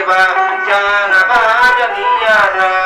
baca bajaniana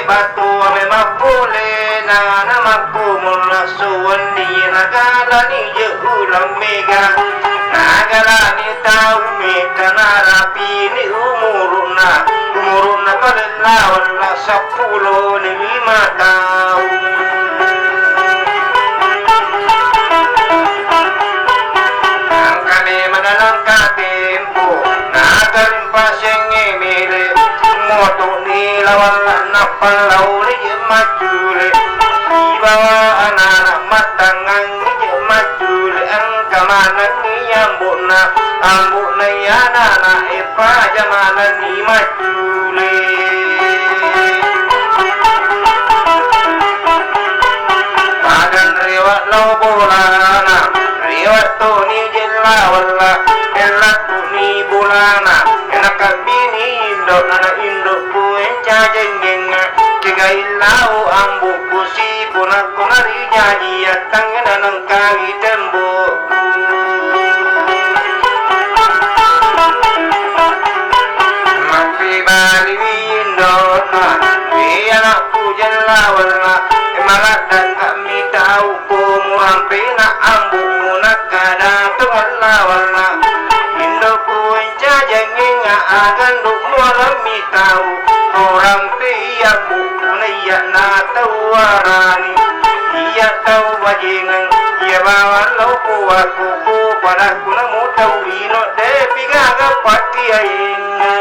batu memang boleh na makumula suwani nagala ni ulam mega nagala ni tahu meta narapi ni umuruna pada wala 10-5 tahun. Angkane manalangka tempo nagaling pasyenge mire moto ni lawala napalau ni majule ibawa anak matangang ni majule angkamanan ni ambuna yana na epa jamanan ni majule padan rewat lau bolana rewat tu ni jela wala enak tu ni bolana enak kabini indo nana indo kuen cajengeng tiga ilau ambu kusi punak kunari jadi atang nanang kagi tembok mapi bali indo na anakku jela wala emalat dan kami tahu kumampi na ambu munak kada tengala wala indo kuen cajengeng agan duk mulami tahu orang pia buku iya na tawarani iya tahu bajingan iya bawa lo kuaku pada kuna mu tahu ino de pigaga pati ainga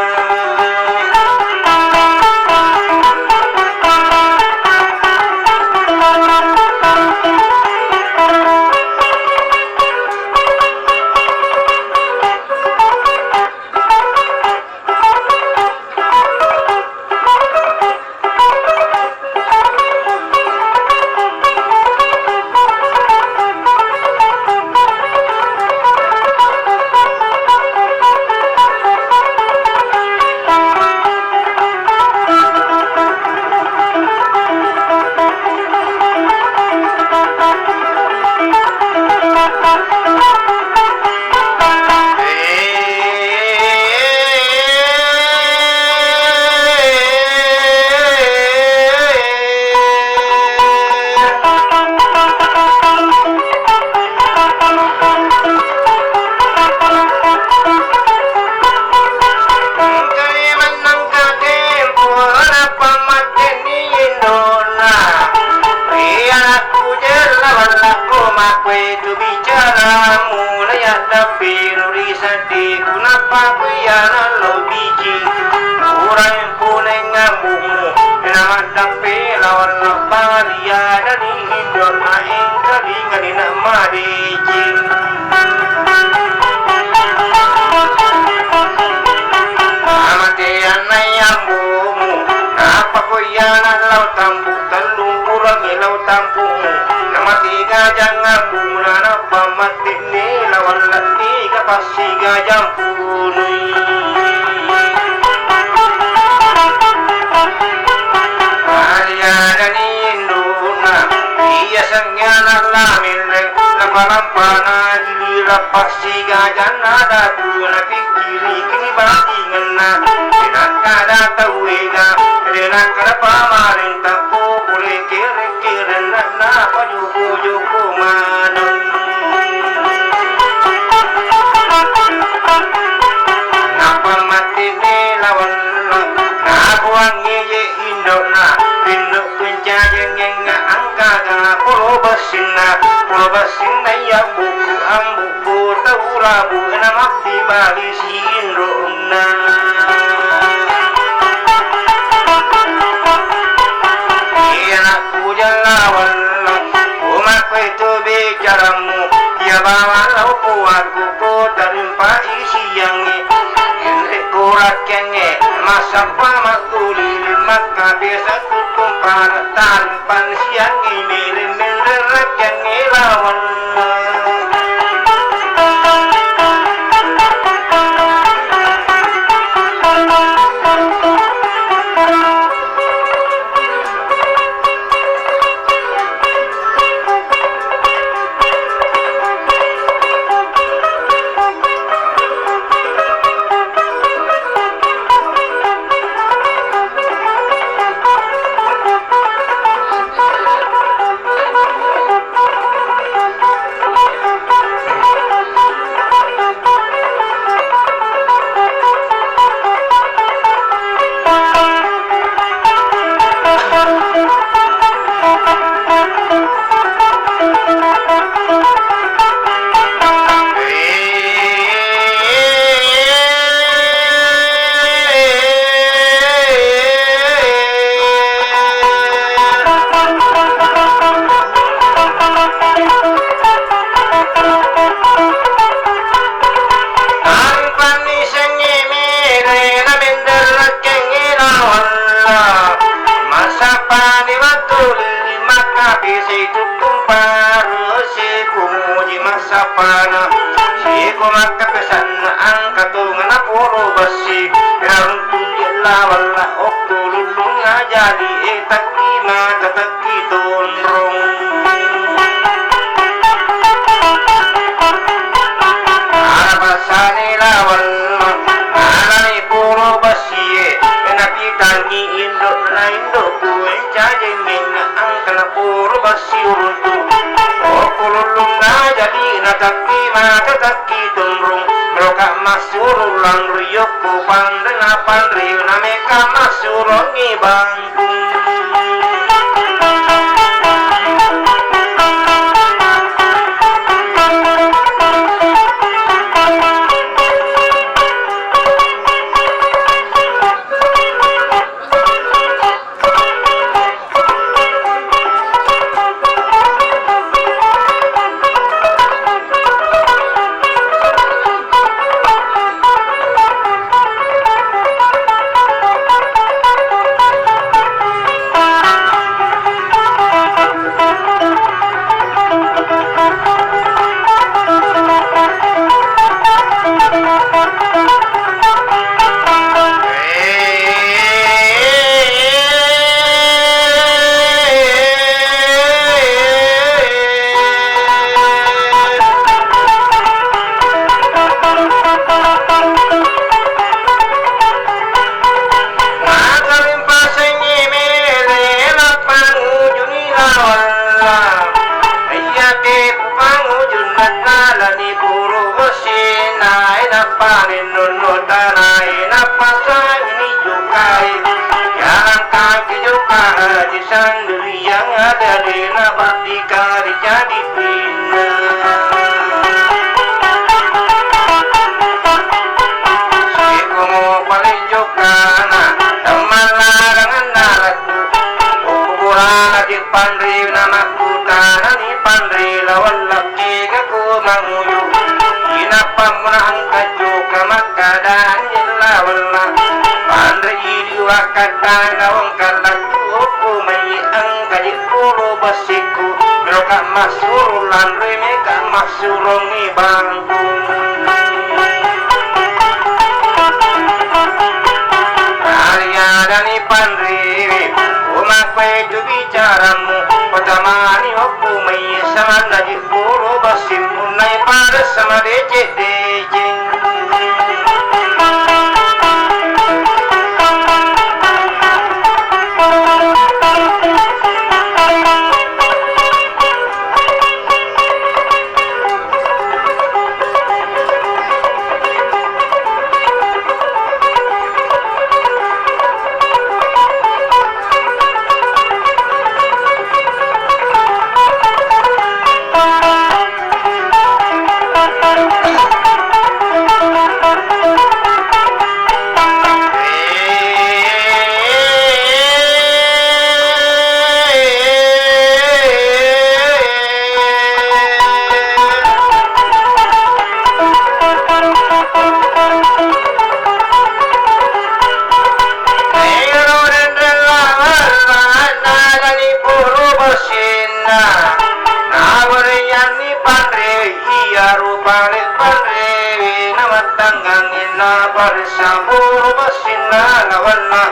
na minder kengina wala masapani matuli makabisi tukumpar si kumuji masapana si kumakapesan ang katungan na puro basi karuntu jela wala okululung jadi etaki matataki tunrong arabasani lawan alani puro basi napitangi indo na indo kuwe jajengin ang kana puro basi uruntu okululung jadi nataki matataki tunrong meroka masurulang riyoko pandeng pandri nameka masurongi bangku yang ada di nabadika jadi pina si kumu paling jokana teman larangan naraku ukuran adik pandri namaku tanani pandri lawan laki kaku manguyu inapa munang kajuka makadan lawan pandri diwakatan nawang kalaku hukumai angkali puro basiku meroka masurulan remeka masurungi bangku Ariadani pandri umakwe tu bicaramu patamani hukumai sama naji puro basiku nai pada sama dece bersambur bersina lawana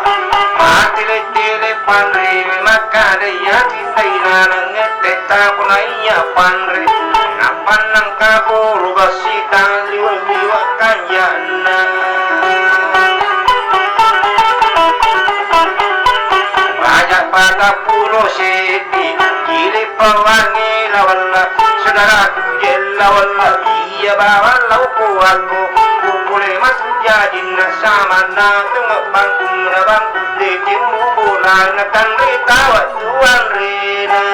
matile-tile pandri makade ya tindaina ngeteta punaiya pandri napanang kaburu basita liwa kanyana banyak pada pulau seti gili pewangi lawana saudaraku jelawana iya bawa lauku aku boleh masuk jadi nasama na tengok bangku na bangku deki mubulan na tanri tawat tuan rena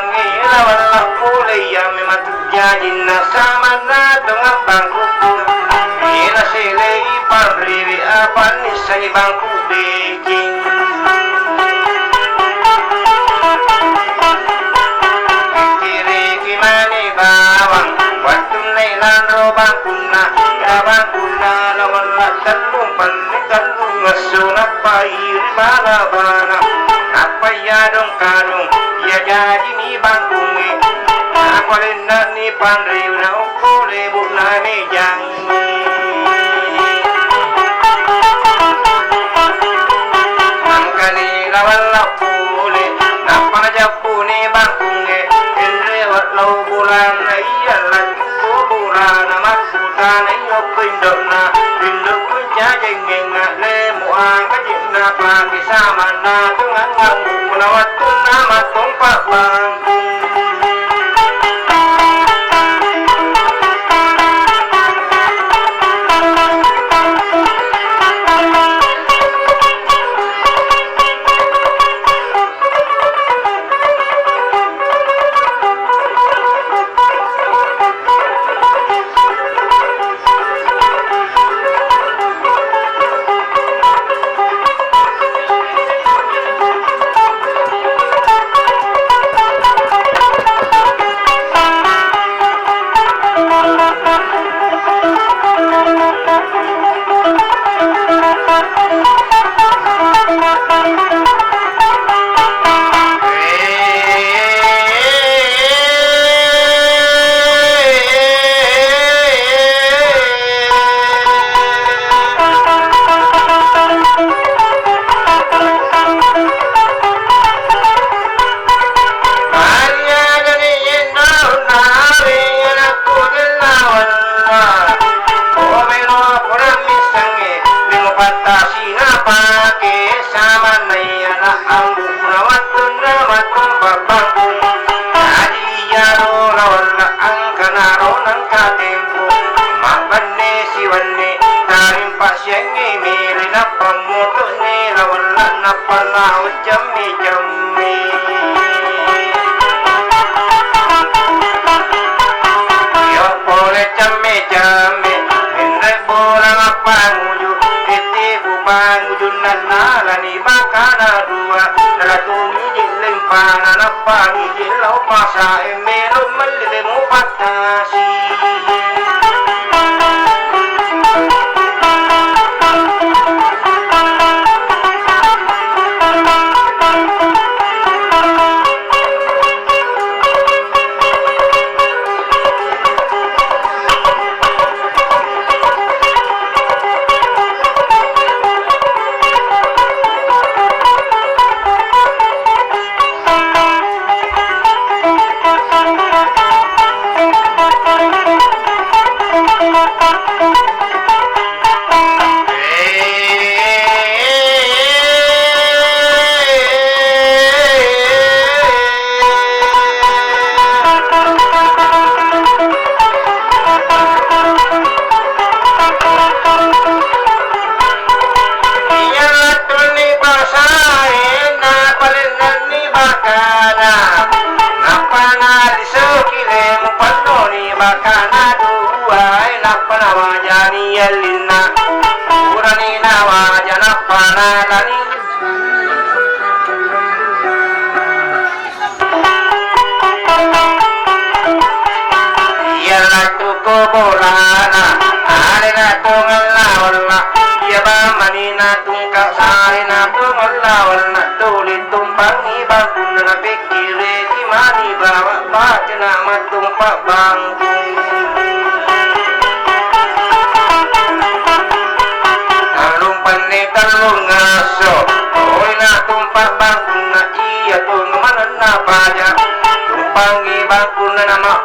bangi lawala kulay yami matujajin na sama na tunga bangku ina sile iparriwi apan ni sa ibang kubijing kikiriki mani bawang watum nailan robang kuna grabang kuna lawala talung panikan lungasunap pairi bana-bana napayadong karong iya jadi ni bangkungi aku lena ni pandriu na ukole bukna mejang mangkani lawala pule napana japuni bangkungi endre watlau bulan na iya lagi bulan maksutan iyo pindokna pindok jajengeng na lemu angkajing na pagi sama na tungang ngambu menawatun nama tumpak bangku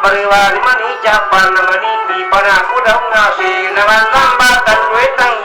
bariwali mani japan mani pipan aku dah ngasih nama lambatan wetang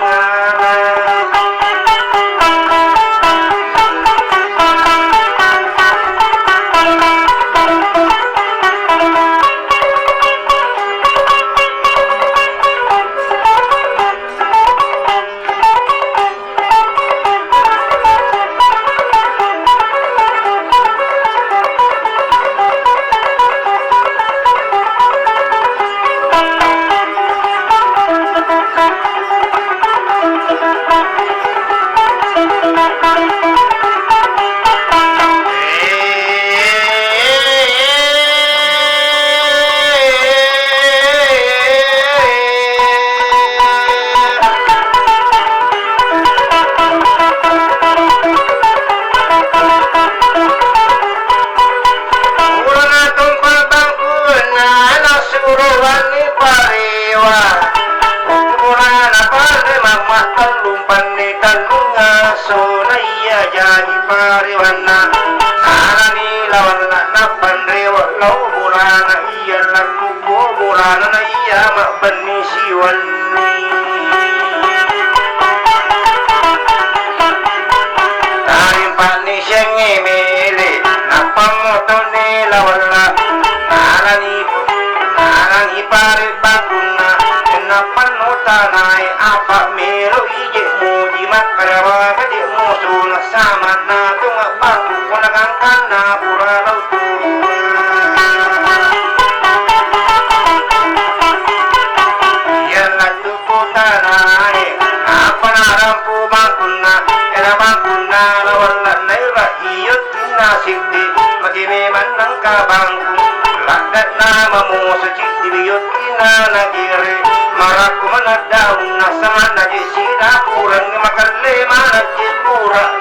Turuani pariwa Ukurana pare mama talung pani talung ngaso na iya jadi pariwana Arani lawana na pandrewa lau burana iya laku burana na iya mak bani siwani Tarim pani syengi mele napang motone lawana Narani pare bakuna Kenapa nutanai apa melo ije muji makarawa Kadi musuna sama na tunga baku Kunagang kana pura lautu Yana tuku tanai Apa narampu bakuna Era bakuna lawala naira iyo tina sikdi Magime manang kabangku Ladat nama mo sa chikdibiyot kinanagiri Maraku manadaw na sama na jisida kurang makalima na jikurang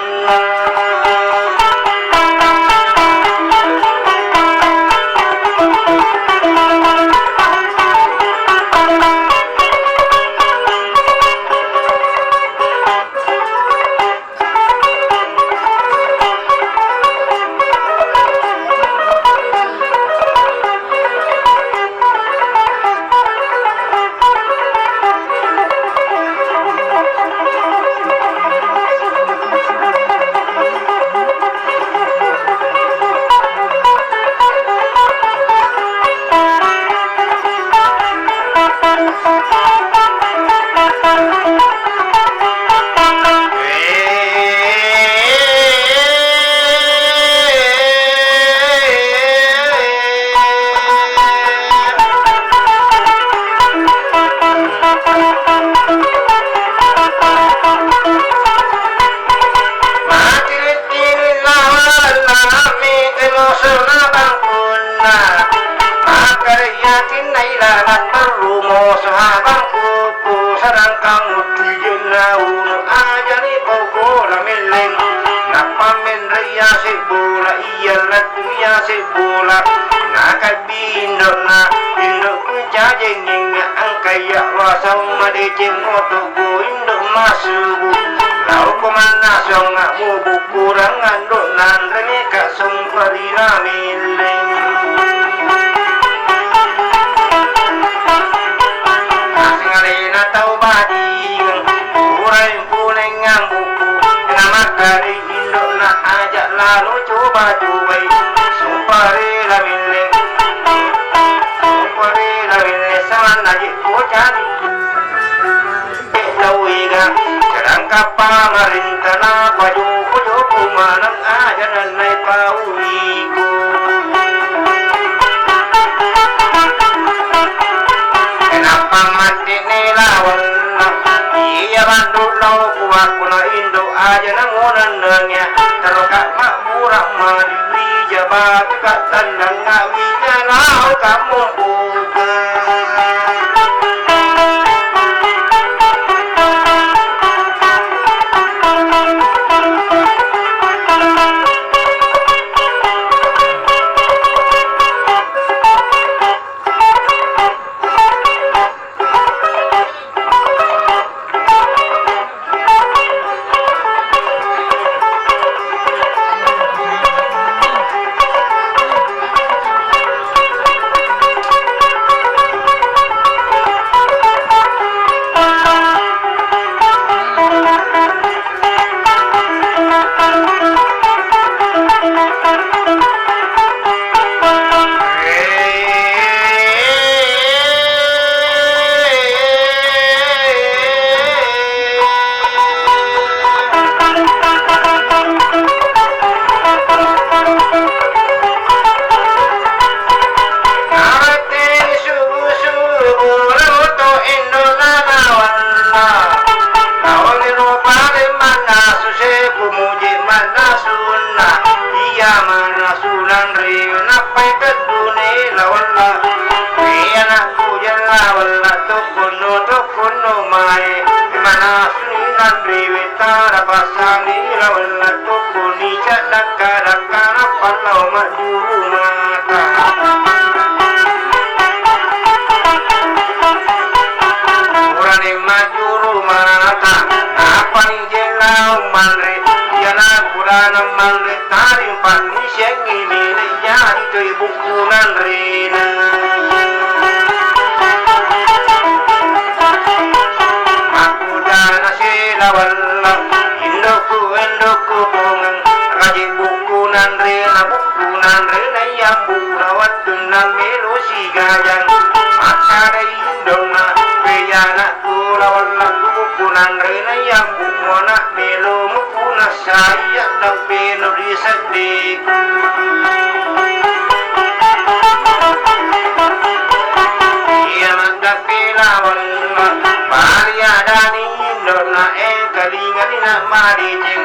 kay bukunan rena makudana sila wala Indoku bungang kaji bukunan rena yang burawat tunang melo si gajang makada indona beyana kurawat laku bukunan rena yang bukmona melo mukuna saya dan peno disadik iya magdapila wala Maria dani indona kalingan ina marijeng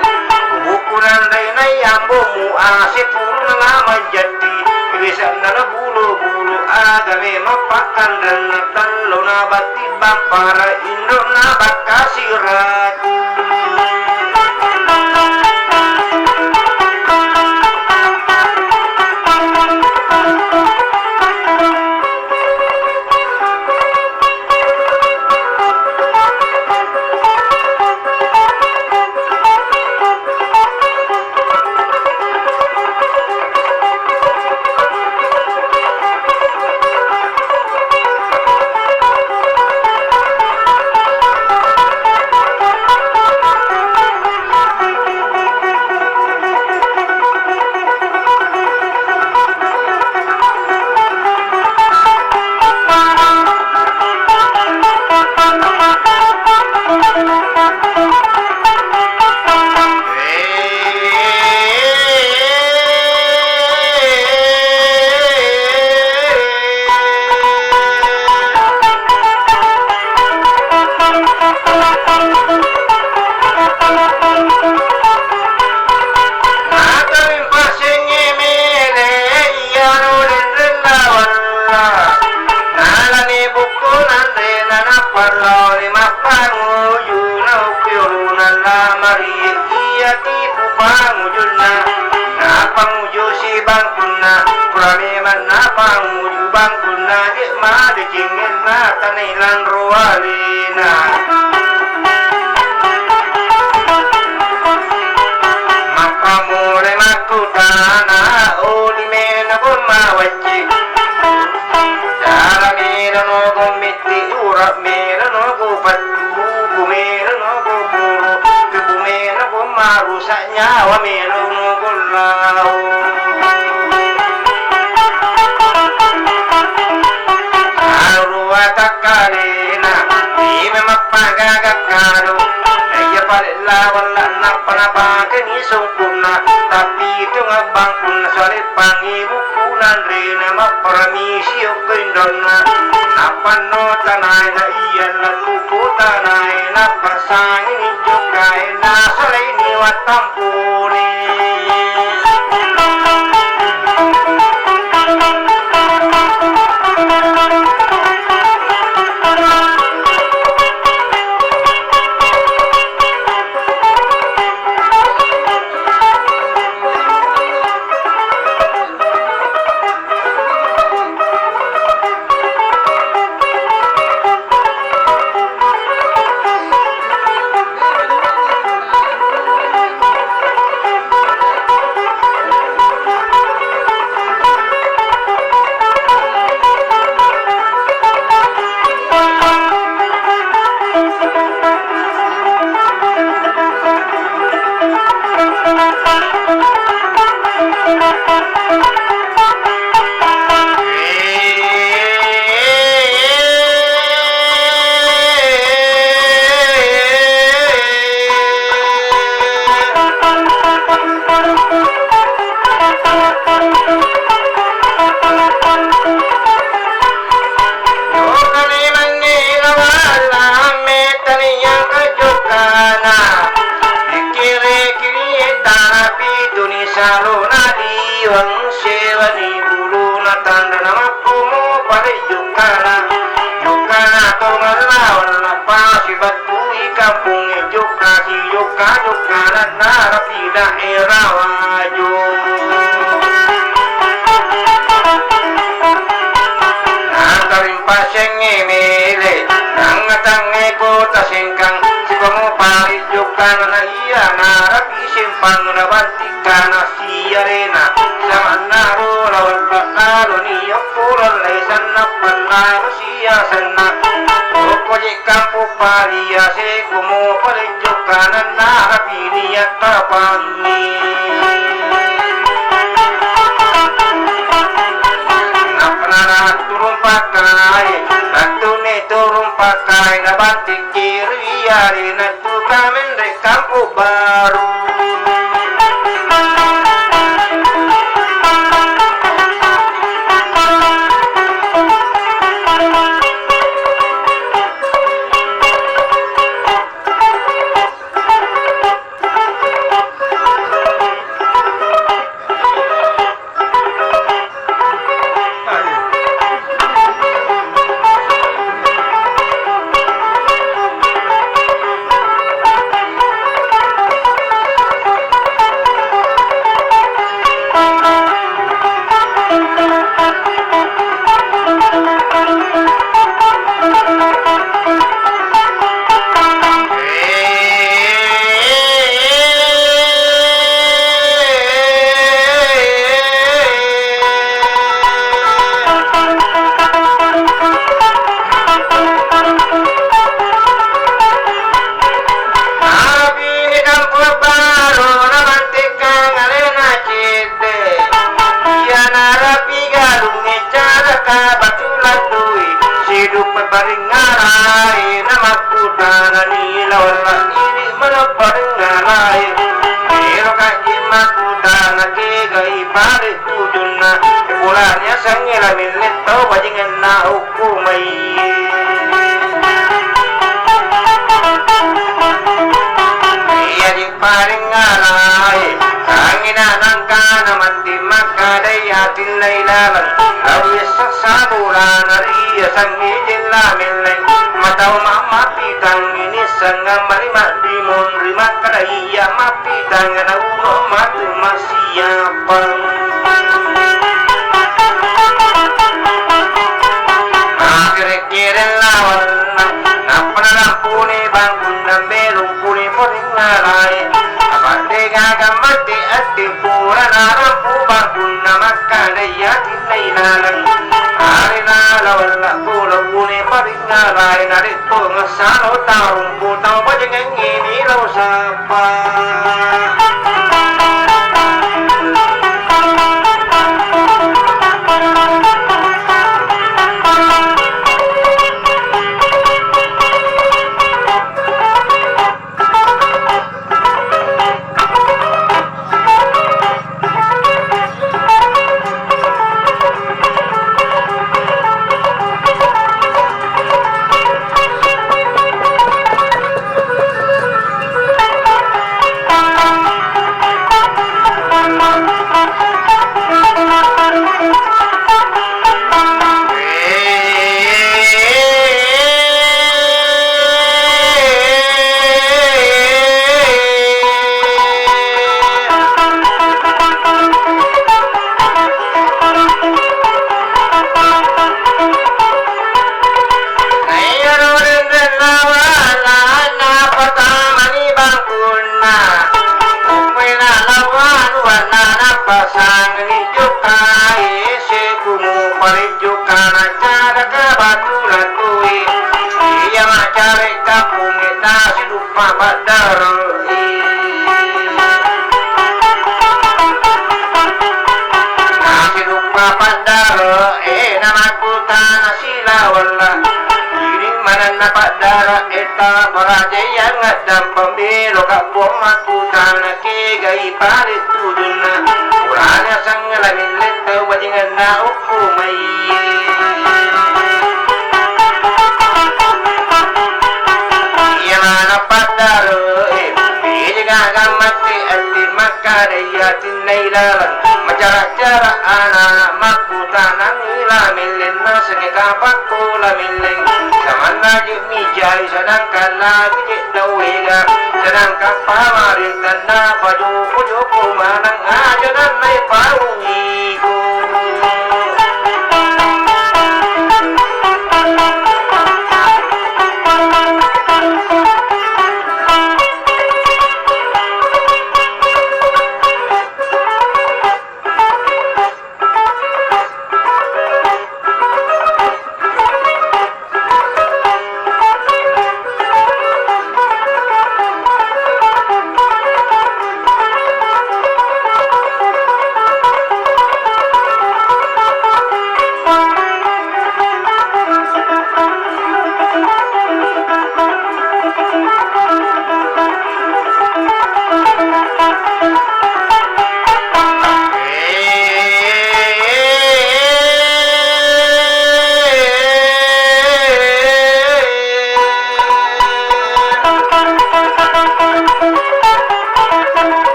bukunan rena yang bomu asip pun lama jadi bisa nala bulu-bulu agame mapakan dan talo na bati bampara indo na bakasirat tapi itu ngabang pun solit pangi bukunan rena mapermisi okindona napa no tanay na iyan na kuku tanay na pasangin ijokay na solay ni watampuni Pang nabantikan na si Arena sa manaro la wala Aloni Yokulan Sana Panay Masia Sana Okoje Kampu Paria Sekumo Palinjokanan Nahapini Yatapangi Napanara turun pakai Natune turun pakai Nabantik kiri Yari Natu kamen de Kampu Baru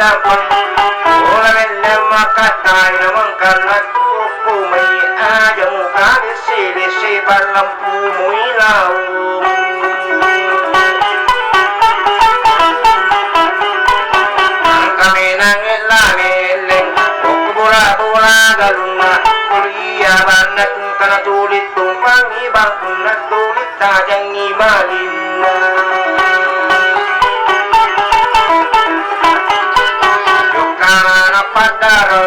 dampang Ola mele makatai namang kalatu kumai aja muka lisi balampu muilau Kami nangil langileng bola galunga kuliah banat kana tulit tumpang ibang kuna tulit tajang ibalina Yukana padaro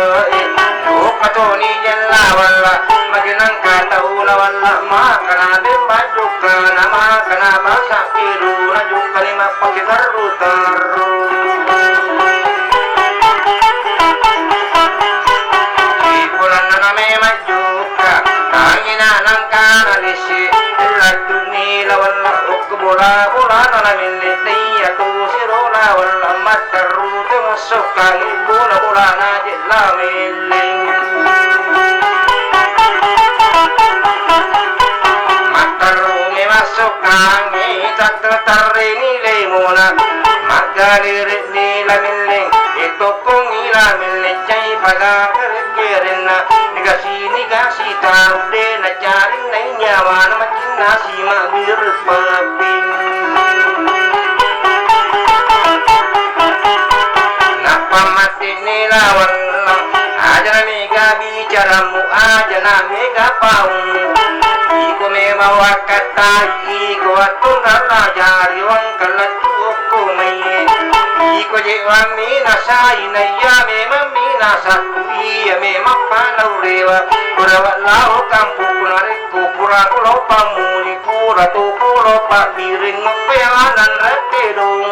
yukatoni jalla walla maginang kataula walla makana demba yukana makana masakiru na yukani mapakitaru taru bola na militi tu sirola wala mataru masuk kali bola na jela miling mataru me masuk kangi tak tarini lemona magalir ni la miling itu kongila miling cai pada kerena negasi tahu de na cari nai nyawa na makin nasi mak bir paping napa mati nilawan aja mega bicara mu aja na mega paung iko mema wakata iko atunga jari wang kalatu ko mai iko je wami nasai na ya mema minasa iya mema panaurewa pura lao kampu kunare pura kulo pamuni pura tu kulo pak miring peanan rete dong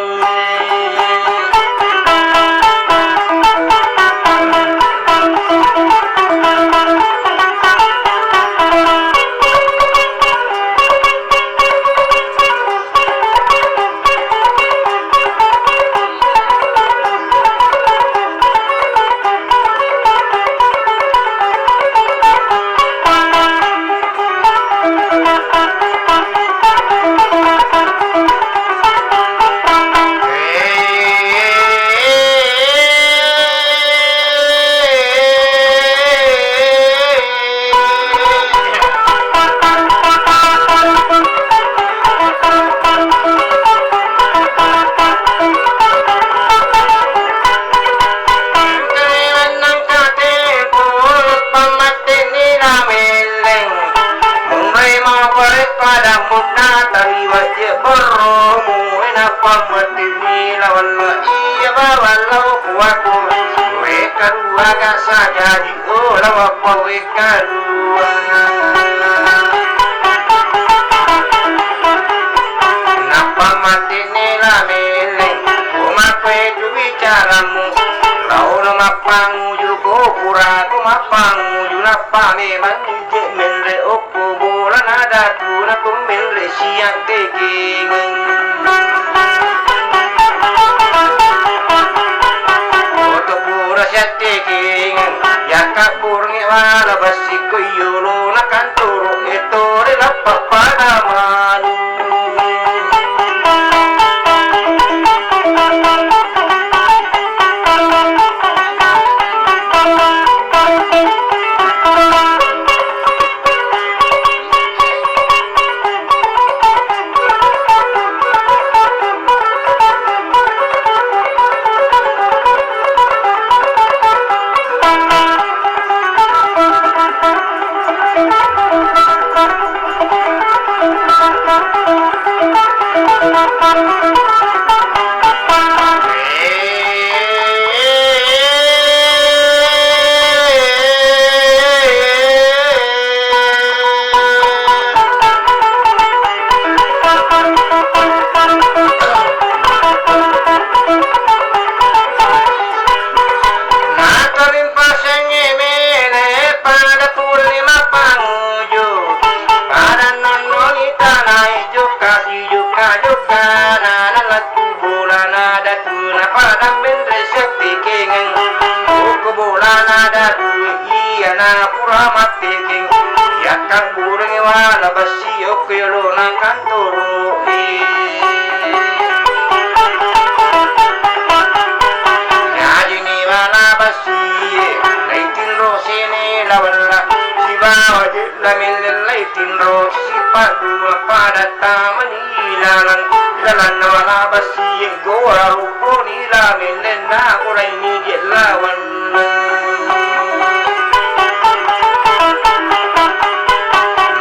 sini lawala si bawa jilla millai tinro si padu pada tamanilalan jalan wala basi gora rupo nila millena kurai ni jelawan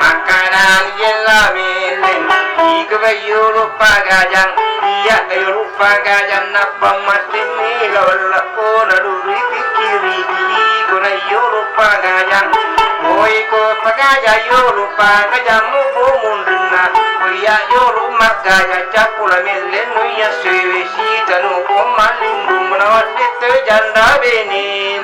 makanan jela millen ikayo lupa gajang iya kayo lupa gajang napa mati nila wala ko naduri pikiri ko na yo lupa gajang oi ko pagaja yo lupa gajang mo munduna kuya yo rumah gaya capula millen no ya sewe sita no ko malindu menawat itu janda benin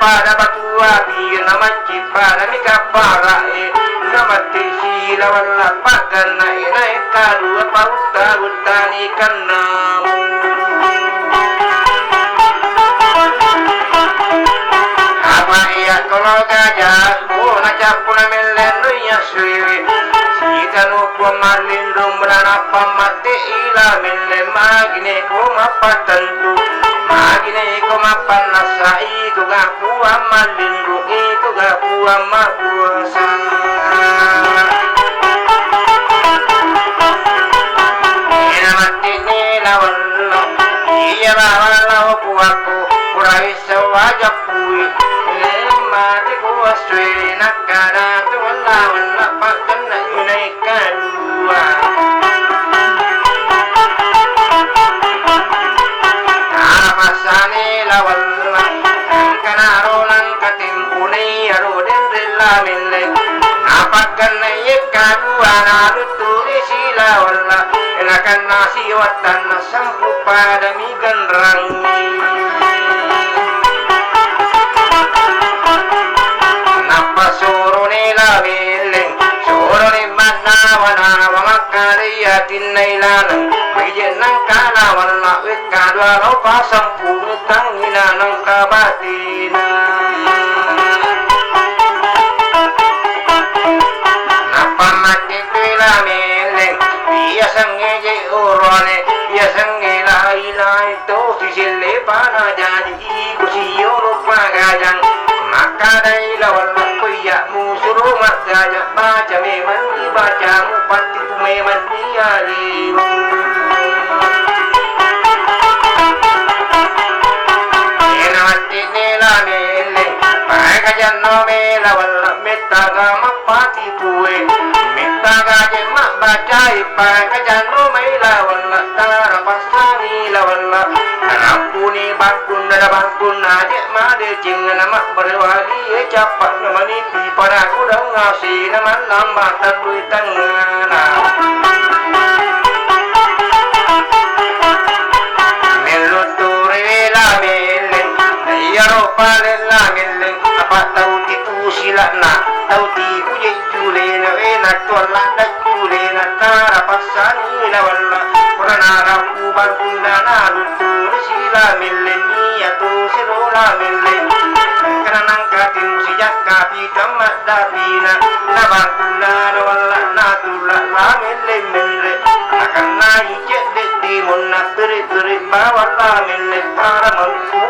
pada batu api nama cipara ni kapara nama tisi lawan lapakan naik kadu pauta utani kanamu apa iya kalau gajah na capuna meleno ya suwi sita no pamalindung berana pamate ila melle magine ko mapatantu magine ko mapanasai ko gapu amalindu ko gapu amakuasa ina mati ni lawallo iya lawallo ko aku kuraiso wajah pui mati ko aswe nakara to wala wala pakan na inay kadua masani lawalla kanaro nang katimpuni arodin rilla mille apakan ye kadua narutu sila walla enakan nasi watan sampu pada mi ganrangi napa soro ni la mille soro ni mana wana wamakariya tinailan nang kana wala wikadwa lo pasampu tangina nang kabatina napa mati tila meleng dia sangeje urone dia sangela ilai to sisile pana jadi kusiyo lupa gajang maka dai lawan kuya musuru magaja baca meman baca mupati meman diari janno mela wala metaga mapati puwe metaga jema bacai pa janno mela wala tara pasani la wala rampuni bakun da bakun aje made cingana mak berwali capak namani pi pada kudang ngasi naman lambatan duitan ngana meluturi la melen yaro palela melen apa tahu tipu silakna tahu tipu jule na wena tola da jule na tara pasani la wala purana rapu barkunda na lutur sila mileni atau sirola milen karena katin sejak kapi kamat dapina na barkunda na wala na tula la milen menre akan naik cek de timun na teri bawala milen para mampu